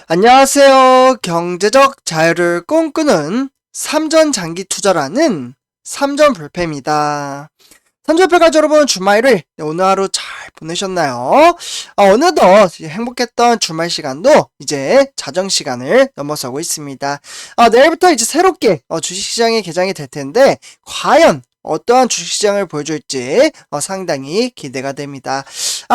안녕하세요. 경제적 자유를 꿈꾸는 삼전장기 투자라는 삼전불패입니다. 삼전불패가 여러분 주말을 오늘 하루 잘 보내셨나요? 어느덧 행복했던 주말 시간도 이제 자정 시간을 넘어서고 있습니다. 내일부터 이제 새롭게 주식시장이 개장이 될 텐데 과연 어떠한 주식시장을 보여줄지 상당히 기대가 됩니다.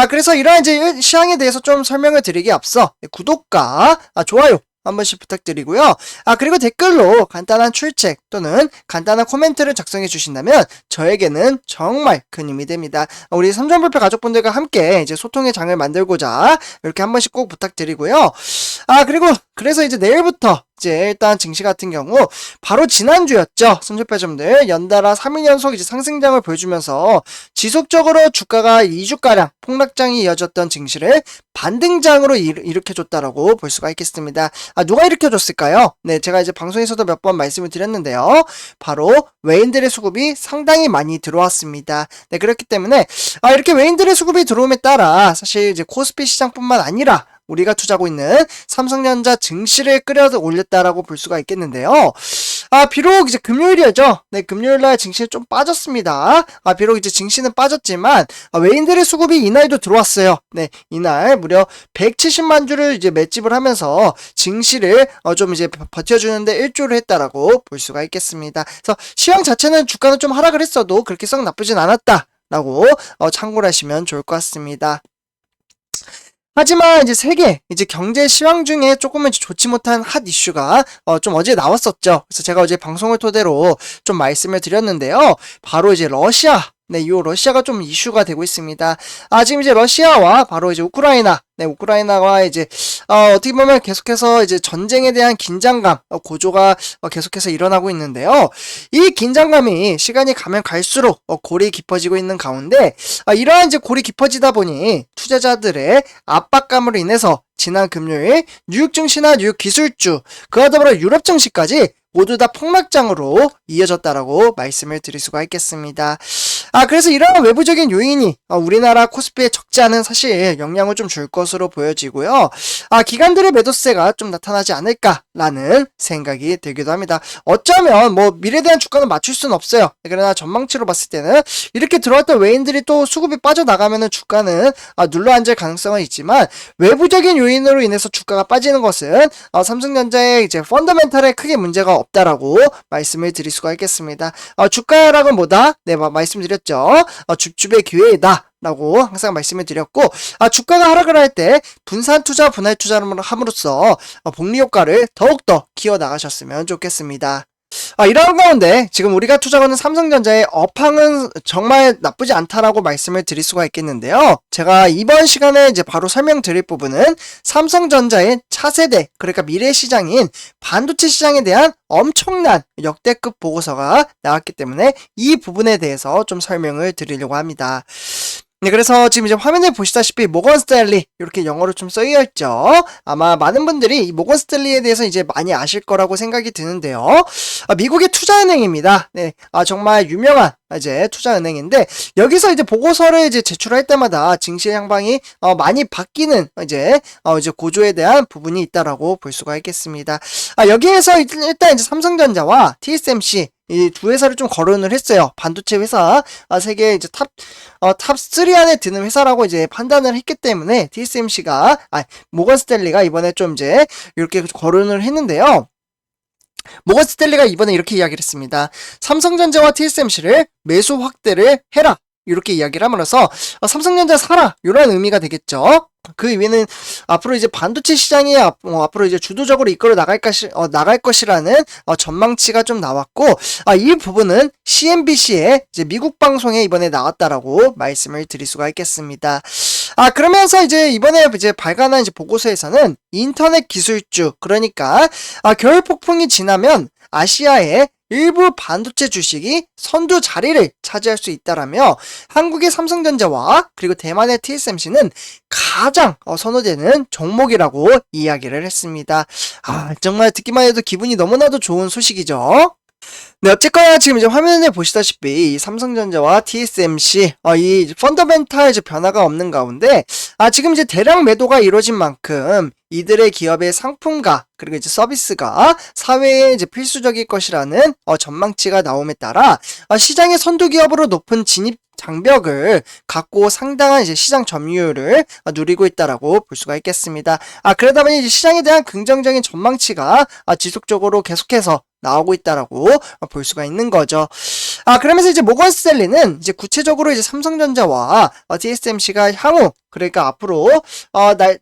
그래서 이러한 이제 시황에 대해서 좀 설명을 드리기 앞서 구독과 좋아요 한 번씩 부탁드리고요. 그리고 댓글로 간단한 출첵 또는 간단한 코멘트를 작성해 주신다면 저에게는 정말 큰 힘이 됩니다. 우리 삼전불패 가족분들과 함께 이제 소통의 장을 만들고자 이렇게 한 번씩 꼭 부탁드리고요. 그리고 그래서 이제 내일부터 이제 일단 증시 같은 경우 바로 지난주였죠. 삼전패점들 연달아 3일 연속 이제 상승장을 보여주면서 지속적으로 주가가 2주가량 폭락장이 이어졌던 증시를 반등장으로 일으켜줬다라고 볼 수가 있겠습니다. 누가 일으켜줬을까요? 네, 제가 이제 방송에서도 몇 번 말씀을 드렸는데요. 바로 외인들의 수급이 상당히 많이 들어왔습니다. 네, 그렇기 때문에 이렇게 외인들의 수급이 들어옴에 따라 사실 이제 코스피 시장뿐만 아니라 우리가 투자하고 있는 삼성전자 증시를 끌어올렸다라고 볼 수가 있겠는데요. 비록 이제 금요일이었죠. 네, 금요일날 증시는 좀 빠졌습니다. 비록 이제 증시는 빠졌지만, 외인들의 수급이 이날도 들어왔어요. 네, 이날 무려 170만 주를 이제 맷집을 하면서 증시를 좀 이제 버텨주는데 일조를 했다라고 볼 수가 있겠습니다. 그래서 시황 자체는 주가는 좀 하락을 했어도 그렇게 썩 나쁘진 않았다라고 참고를 하시면 좋을 것 같습니다. 하지만 이제 세계 이제 경제 시황 중에 조금은 좋지 못한 핫 이슈가 좀 어제 나왔었죠. 그래서 제가 어제 방송을 토대로 좀 말씀을 드렸는데요. 바로 이제 러시아. 네, 이 러시아가 좀 이슈가 되고 있습니다. 지금 이제 러시아와 바로 이제 우크라이나, 네, 우크라이나와 이제 어떻게 보면 계속해서 이제 전쟁에 대한 긴장감, 고조가 계속해서 일어나고 있는데요. 이 긴장감이 시간이 가면 갈수록 골이 깊어지고 있는 가운데 이러한 이제 골이 깊어지다 보니 투자자들의 압박감으로 인해서 지난 금요일 뉴욕 증시나 뉴욕 기술주, 그와 더불어 유럽 증시까지 모두 다 폭락장으로 이어졌다라고 말씀을 드릴 수가 있겠습니다. 그래서 이러한 외부적인 요인이 우리나라 코스피에 적지 않은 사실 영향을 좀 줄 것으로 보여지고요. 기관들의 매도세가 좀 나타나지 않을까라는 생각이 들기도 합니다. 어쩌면 뭐 미래에 대한 주가는 맞출 수는 없어요. 그러나 전망치로 봤을 때는 이렇게 들어왔던 외인들이 또 수급이 빠져나가면은 주가는 눌러앉을 가능성은 있지만 외부적인 요인으로 인해서 주가가 빠지는 것은 삼성전자의 이제 펀더멘탈에 크게 문제가 없다라고 말씀을 드릴 수가 있겠습니다. 주가 하락은 뭐다? 네, 말씀드렸죠. 줍줍의 기회이다. 라고 항상 말씀을 드렸고, 주가가 하락을 할 때 분산 투자, 분할 투자를 함으로써 복리 효과를 더욱더 키워 나가셨으면 좋겠습니다. 이런 가운데 지금 우리가 투자하는 삼성전자의 업황은 정말 나쁘지 않다라고 말씀을 드릴 수가 있겠는데요. 제가 이번 시간에 이제 바로 설명드릴 부분은 삼성전자의 차세대, 그러니까 미래 시장인 반도체 시장에 대한 엄청난 역대급 보고서가 나왔기 때문에 이 부분에 대해서 좀 설명을 드리려고 합니다. 네, 그래서 지금 이제 화면에 보시다시피 모건 스탠리 이렇게 영어로 좀 써여 있죠. 아마 많은 분들이 이 모건 스탠리에 대해서 이제 많이 아실 거라고 생각이 드는데요. 미국의 투자은행입니다. 네, 정말 유명한 이제 투자은행인데 여기서 이제 보고서를 이제 제출할 때마다 증시의 향방이 많이 바뀌는 이제 고조에 대한 부분이 있다라고 볼 수가 있겠습니다. 여기에서 일단 이제 삼성전자와 TSMC 이 두 회사를 좀 거론을 했어요. 반도체 회사, 세계 이제 탑3 안에 드는 회사라고 이제 판단을 했기 때문에 TSMC가, 모건 스탠리가 이번에 좀 이제 이렇게 거론을 했는데요. 모건 스탠리가 이번에 이렇게 이야기를 했습니다. 삼성전자와 TSMC를 매수 확대를 해라. 이렇게 이야기를 함으로써 삼성전자 사라 이런 의미가 되겠죠. 그 이외에는 앞으로 이제 반도체 시장이 앞으로 이제 주도적으로 이끌어 나갈 것이라는 전망치가 좀 나왔고, 이 부분은 CNBC의 이제 미국 방송에 이번에 나왔다라고 말씀을 드릴 수가 있겠습니다. 그러면서 이제 이번에 이제 발간한 이제 보고서에서는 인터넷 기술주, 그러니까 겨울 폭풍이 지나면 아시아의 일부 반도체 주식이 선두 자리를 차지할 수 있다라며 한국의 삼성전자와 그리고 대만의 TSMC는 가장 선호되는 종목이라고 이야기를 했습니다. 정말 듣기만 해도 기분이 너무나도 좋은 소식이죠. 네, 어쨌거나 지금 이제 화면에 보시다시피 이 삼성전자와 TSMC 이 펀더멘탈 변화가 없는 가운데 지금 이제 대량 매도가 이루어진 만큼 이들의 기업의 상품과 그리고 이제 서비스가 사회에 이제 필수적일 것이라는 전망치가 나옴에 따라 시장의 선두 기업으로 높은 진입 장벽을 갖고 상당한 이제 시장 점유율을 누리고 있다라고 볼 수가 있겠습니다. 그러다 보니 이제 시장에 대한 긍정적인 전망치가 지속적으로 계속해서 나오고 있다라고 볼 수가 있는 거죠. 그러면서 이제 모건 스탠리는 이제 구체적으로 이제 삼성전자와 TSMC가 향후 그러니까 앞으로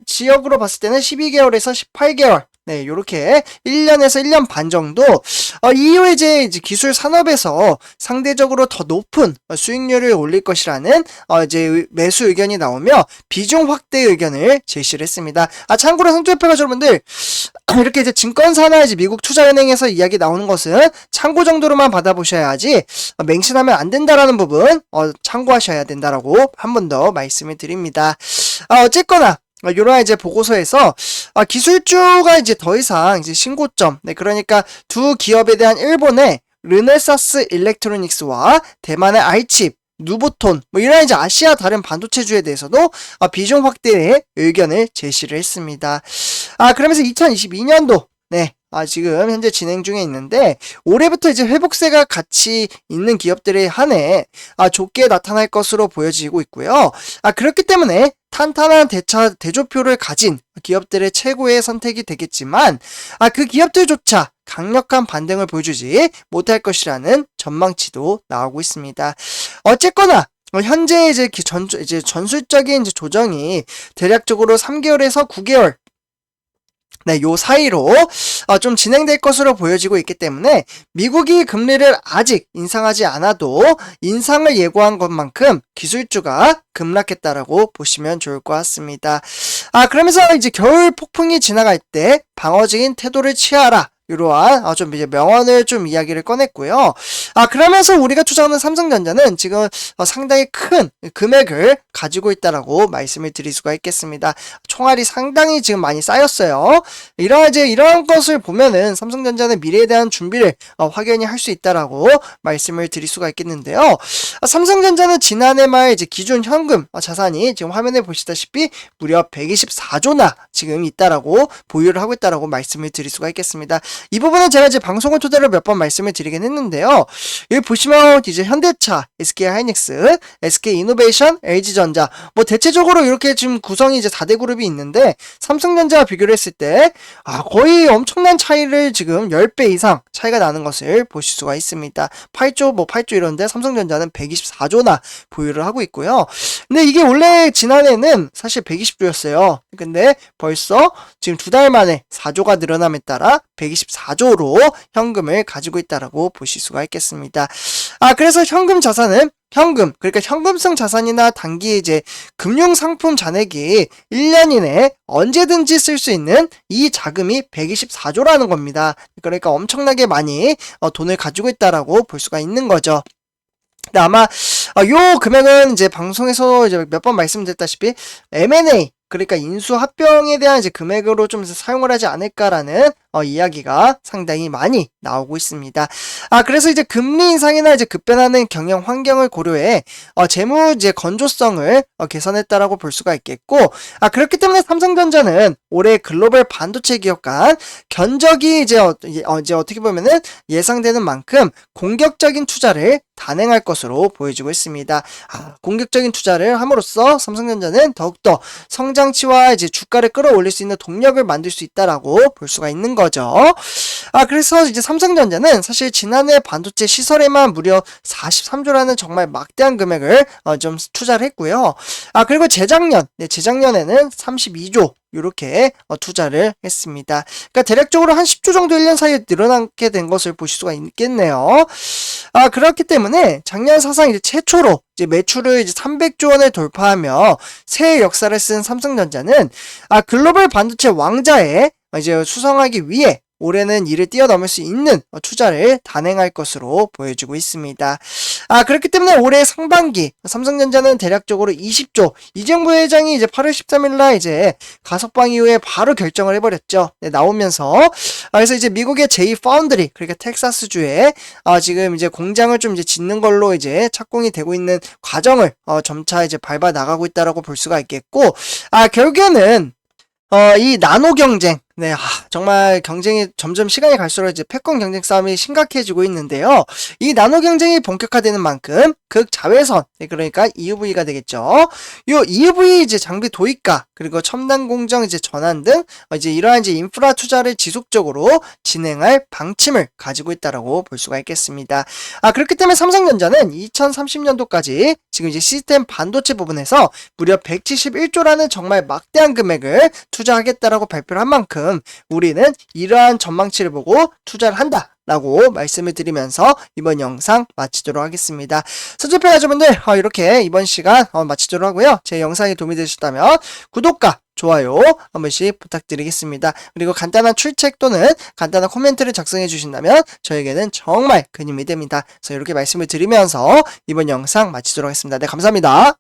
지역으로 봤을 때는 12개월에서 18개월 네, 요렇게 1년에서 1년 반 정도 이후에 이제 기술 산업에서 상대적으로 더 높은 수익률을 올릴 것이라는 이제 매수 의견이 나오며 비중 확대 의견을 제시를 했습니다. 참고로 성투협회가 여러분들 이렇게 이제 증권사나 이제 미국 투자은행에서 이야기 나오는 것은 참고 정도로만 받아보셔야지 맹신하면 안 된다라는 부분 참고하셔야 된다라고 한 번 더 말씀을 드립니다. 어쨌거나 요런 이제 보고서에서 기술주가 이제 더 이상 이제 신고점, 네, 그러니까 두 기업에 대한 일본의 르네사스 일렉트로닉스와 대만의 알칩, 누보톤, 이런 이제 아시아 다른 반도체주에 대해서도 비중 확대의 의견을 제시를 했습니다. 그러면서 2022년도, 네, 지금 현재 진행 중에 있는데 올해부터 이제 회복세가 같이 있는 기업들에 한해 좋게 나타날 것으로 보여지고 있고요. 그렇기 때문에 탄탄한 대조표를 가진 기업들의 최고의 선택이 되겠지만 그 기업들조차 강력한 반등을 보여주지 못할 것이라는 전망치도 나오고 있습니다. 어쨌거나 현재 이제 전술적인 이제 조정이 대략적으로 3개월에서 9개월 네, 요 사이로 좀 진행될 것으로 보여지고 있기 때문에 미국이 금리를 아직 인상하지 않아도 인상을 예고한 것만큼 기술주가 급락했다라고 보시면 좋을 것 같습니다. 그러면서 이제 겨울 폭풍이 지나갈 때 방어적인 태도를 취하라. 이러한 좀 이제 명언을 좀 이야기를 꺼냈고요. 그러면서 우리가 투자하는 삼성전자는 지금 상당히 큰 금액을 가지고 있다라고 말씀을 드릴 수가 있겠습니다. 총알이 상당히 지금 많이 쌓였어요. 이런 것을 보면은 삼성전자는 미래에 대한 준비를 확연히 할 수 있다라고 말씀을 드릴 수가 있겠는데요. 삼성전자는 지난해 말 이제 기존 현금 자산이 지금 화면에 보시다시피 무려 124조나 지금 있다라고 보유를 하고 있다라고 말씀을 드릴 수가 있겠습니다. 이 부분은 제가 이제 방송을 토대로 몇 번 말씀을 드리긴 했는데요. 여기 보시면 이제 현대차, SK하이닉스, SK이노베이션, LG전자 대체적으로 이렇게 지금 구성이 이제 4대 그룹이 있는데 삼성전자와 비교를 했을 때 거의 엄청난 차이를 지금 10배 이상 차이가 나는 것을 보실 수가 있습니다. 8조 이런데 삼성전자는 124조나 보유를 하고 있고요. 근데 이게 원래 지난해는 사실 120조였어요. 근데 벌써 지금 2달 만에 4조가 늘어남에 따라 124조로 현금을 가지고 있다라고 보실 수가 있겠습니다. 그래서 현금 자산은 그러니까 현금성 자산이나 단기 이제 금융상품 잔액이 1년 이내에 언제든지 쓸 수 있는 이 자금이 124조라는 겁니다. 그러니까 엄청나게 많이 돈을 가지고 있다라고 볼 수가 있는 거죠. 근데 아마 요 금액은 이제 방송에서 이제 몇 번 말씀드렸다시피 M&A 그러니까 인수합병에 대한 이제 금액으로 좀 사용을 하지 않을까라는 이야기가 상당히 많이 나오고 있습니다. 그래서 이제 금리 인상이나 이제 급변하는 경영 환경을 고려해 재무 이제 건조성을 개선했다라고 볼 수가 있겠고, 그렇기 때문에 삼성전자는 올해 글로벌 반도체 기업 간 견적이 이제 어떻게 보면은 예상되는 만큼 공격적인 투자를 단행할 것으로 보여지고 있습니다. 공격적인 투자를 함으로써 삼성전자는 더욱더 성장치와 이제 주가를 끌어올릴 수 있는 동력을 만들 수 있다라고 볼 수가 있는 거죠. 그래서 이제 삼성전자는 사실 지난해 반도체 시설에만 무려 43조라는 정말 막대한 금액을 좀 투자를 했고요. 그리고 재작년에는 32조 이렇게 투자를 했습니다. 그러니까 대략적으로 한 10조 정도 1년 사이에 늘어나게 된 것을 보실 수가 있겠네요. 그렇기 때문에 작년 사상 이제 최초로 이제 매출을 이제 300조 원을 돌파하며 새해 역사를 쓴 삼성전자는 글로벌 반도체 왕자에 이제 수성하기 위해 올해는 이를 뛰어넘을 수 있는 투자를 단행할 것으로 보여지고 있습니다. 그렇기 때문에 올해 상반기 삼성전자는 대략적으로 20조, 이재용 부회장이 이제 8월 13일 날 이제 가석방 이후에 바로 결정을 해버렸죠. 네, 나오면서 그래서 이제 미국의 제2 파운드리, 그러니까 텍사스주에 지금 이제 공장을 좀 이제 짓는 걸로 이제 착공이 되고 있는 과정을 점차 이제 밟아 나가고 있다라고 볼 수가 있겠고, 결국에는 이 나노 경쟁. 네, 정말 경쟁이 점점 시간이 갈수록 이제 패권 경쟁 싸움이 심각해지고 있는데요. 이 나노 경쟁이 본격화되는 만큼 극자외선, 네, 그러니까 EUV가 되겠죠. 요 EUV 이제 장비 도입과 그리고 첨단 공정 이제 전환 등 이제 이러한 이제 인프라 투자를 지속적으로 진행할 방침을 가지고 있다라고 볼 수가 있겠습니다. 그렇기 때문에 삼성전자는 2030년도까지 지금 이제 시스템 반도체 부분에서 무려 171조라는 정말 막대한 금액을 투자하겠다라고 발표를 한 만큼 우리는 이러한 전망치를 보고 투자를 한다 라고 말씀을 드리면서 이번 영상 마치도록 하겠습니다. 선조패 가족분들 이렇게 이번 시간 마치도록 하고요. 제 영상이 도움이 되셨다면 구독과 좋아요 한 번씩 부탁드리겠습니다. 그리고 간단한 출첵 또는 간단한 코멘트를 작성해 주신다면 저에게는 정말 큰 힘이 됩니다. 그래서 이렇게 말씀을 드리면서 이번 영상 마치도록 하겠습니다. 네, 감사합니다.